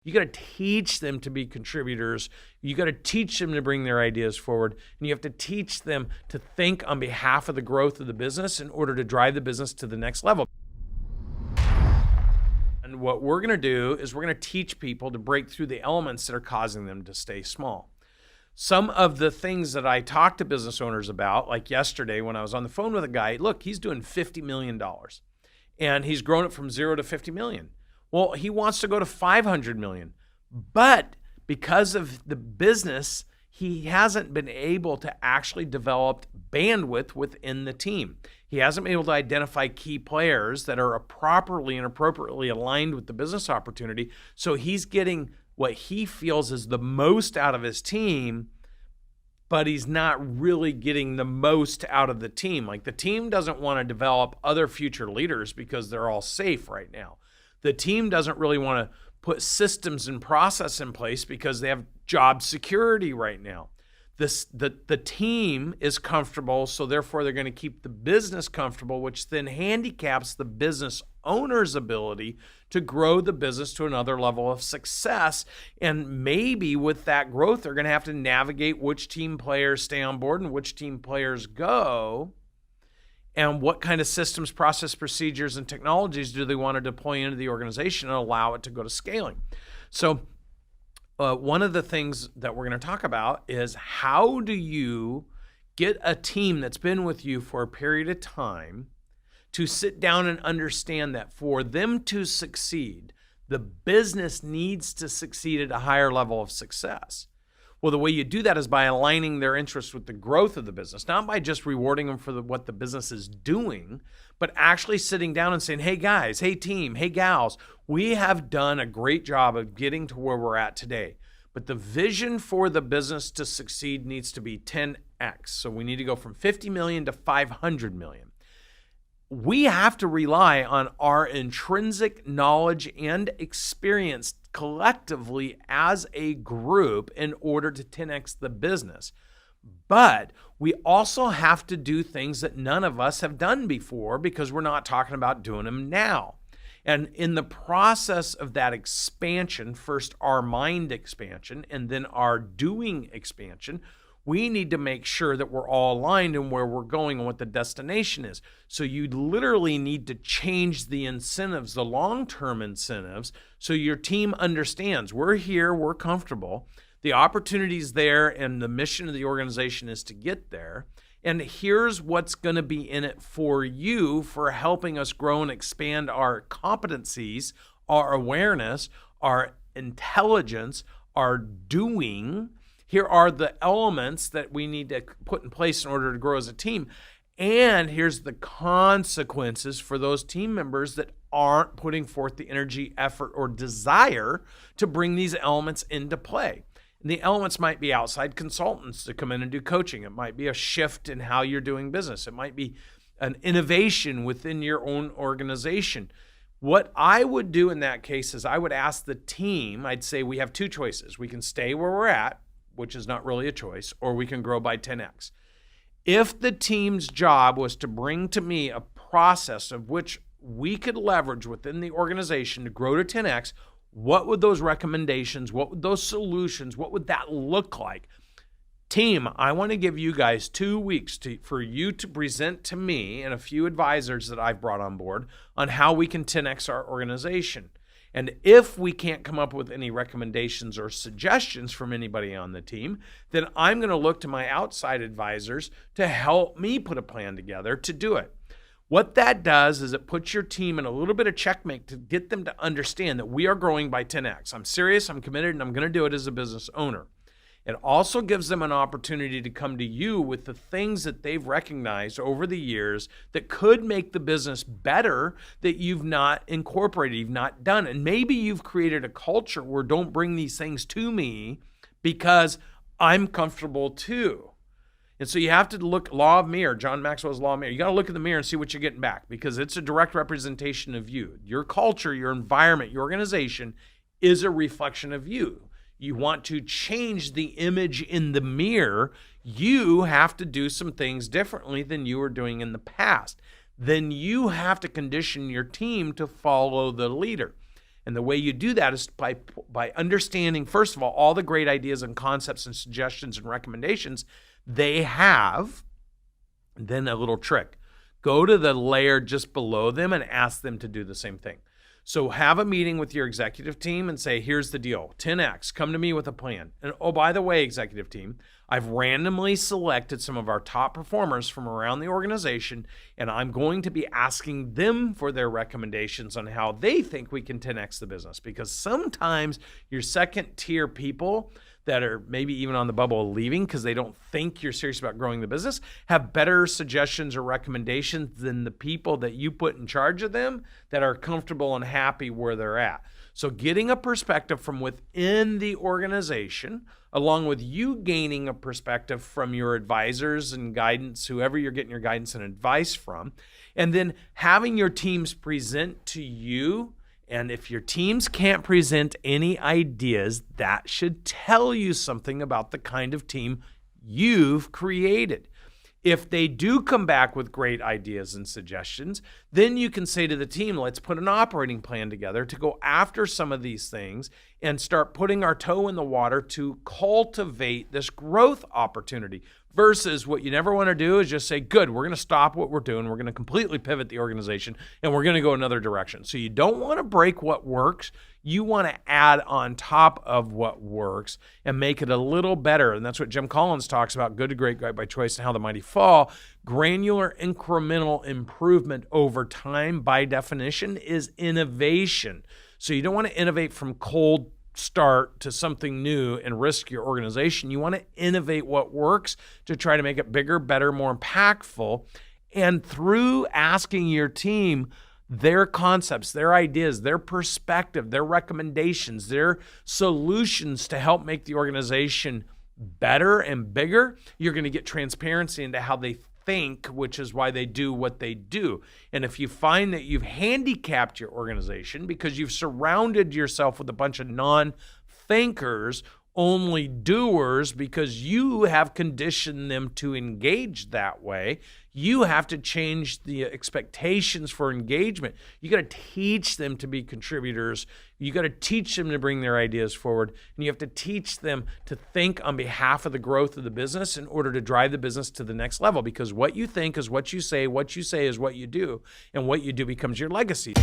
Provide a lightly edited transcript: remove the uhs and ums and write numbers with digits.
You got to teach them to be contributors. You got to teach them to bring their ideas forward. And you have to teach them to think on behalf of the growth of the business in order to drive the business to the next level. And what we're going to do is we're going to teach people to break through the elements that are causing them to stay small. Some of the things that I talk to business owners about, like yesterday when I was on the phone with a guy, look, he's doing $50 million and he's grown it from 0 to 50 million. Well, he wants to go to 500 million, but because of the business, he hasn't been able to actually develop bandwidth within the team. He hasn't been able to identify key players that are properly and appropriately aligned with the business opportunity. So he's getting what he feels is the most out of his team, but he's not really getting the most out of the team. Like the team doesn't want to develop other future leaders because they're all safe right now. The team doesn't really want to put systems and process in place because they have job security right now. The team is comfortable, so therefore they're going to keep the business comfortable, which then handicaps the business owner's ability to grow the business to another level of success. And maybe with that growth, they're going to have to navigate which team players stay on board and which team players go. And what kind of systems, process, procedures, and technologies do they want to deploy into the organization and allow it to go to scaling? So one of the things that we're going to talk about is how do you get a team that's been with you for a period of time to sit down and understand that for them to succeed, the business needs to succeed at a higher level of success. Well, the way you do that is by aligning their interests with the growth of the business, not by just rewarding them for what the business is doing, but actually sitting down and saying, hey guys, hey team, hey gals, we have done a great job of getting to where we're at today. But the vision for the business to succeed needs to be 10x. So we need to go from 50 million to 500 million. We have to rely on our intrinsic knowledge and experience collectively as a group in order to 10x the business. But we also have to do things that none of us have done before because we're not talking about doing them now. And in the process of that expansion, first our mind expansion and then our doing expansion, we need to make sure that we're all aligned in where we're going and what the destination is. So you literally need to change the incentives, the long-term incentives, so your team understands we're here, we're comfortable, the opportunity's there, and the mission of the organization is to get there. And here's what's going to be in it for you for helping us grow and expand our competencies, our awareness, our intelligence, our doing. Here are the elements that we need to put in place in order to grow as a team. And here's the consequences for those team members that aren't putting forth the energy, effort, or desire to bring these elements into play. And the elements might be outside consultants to come in and do coaching. It might be a shift in how you're doing business. It might be an innovation within your own organization. What I would do in that case is I would ask the team, I'd say we have two choices. We can stay where we're at, which is not really a choice, or we can grow by 10x. If the team's job was to bring to me a process of which we could leverage within the organization to grow to 10x, what would those recommendations, what would those solutions, what would that look like? Team, I want to give you guys 2 weeks for you to present to me and a few advisors that I've brought on board on how we can 10x our organization. And if we can't come up with any recommendations or suggestions from anybody on the team, then I'm going to look to my outside advisors to help me put a plan together to do it. What that does is it puts your team in a little bit of checkmate to get them to understand that we are growing by 10x. I'm serious, I'm committed, and I'm going to do it as a business owner. It also gives them an opportunity to come to you with the things that they've recognized over the years that could make the business better that you've not incorporated, you've not done. And maybe you've created a culture where don't bring these things to me because I'm comfortable too. And so you have to look, law of mirror, John Maxwell's law of mirror. You got to look in the mirror and see what you're getting back because it's a direct representation of you. Your culture, your environment, your organization is a reflection of you. You want to change the image in the mirror, you have to do some things differently than you were doing in the past. Then you have to condition your team to follow the leader. And the way you do that is by understanding, first of all the great ideas and concepts and suggestions and recommendations they have. And then a little trick. Go to the layer just below them and ask them to do the same thing. So have a meeting with your executive team and say, here's the deal, 10X, come to me with a plan. And oh, by the way, executive team, I've randomly selected some of our top performers from around the organization, and I'm going to be asking them for their recommendations on how they think we can 10X the business. Because sometimes your second tier people that are maybe even on the bubble of leaving because they don't think you're serious about growing the business have better suggestions or recommendations than the people that you put in charge of them that are comfortable and happy where they're at. So getting a perspective from within the organization, along with you gaining a perspective from your advisors and guidance, whoever you're getting your guidance and advice from, and then having your teams present to you. And if your teams can't present any ideas, that should tell you something about the kind of team you've created. If they do come back with great ideas and suggestions, then you can say to the team, let's put an operating plan together to go after some of these things and start putting our toe in the water to cultivate this growth opportunity. Versus what you never want to do is just say, good, we're going to stop what we're doing. We're going to completely pivot the organization and we're going to go another direction. So you don't want to break what works. You want to add on top of what works and make it a little better. And that's what Jim Collins talks about, good to great, great by choice, and how the mighty fall. Granular incremental improvement over time, by definition, is innovation. So you don't want to innovate from cold start to something new and risk your organization. You want to innovate what works to try to make it bigger, better, more impactful. And through asking your team their concepts, their ideas, their perspective, their recommendations, their solutions to help make the organization better and bigger, you're going to get transparency into how they think, which is why they do what they do. And if you find that you've handicapped your organization because you've surrounded yourself with a bunch of non-thinkers, only doers, because you have conditioned them to engage that way, you have to change the expectations for engagement. You got to teach them to be contributors. You got to teach them to bring their ideas forward. And you have to teach them to think on behalf of the growth of the business in order to drive the business to the next level. Because what you think is what you say is what you do, and what you do becomes your legacy.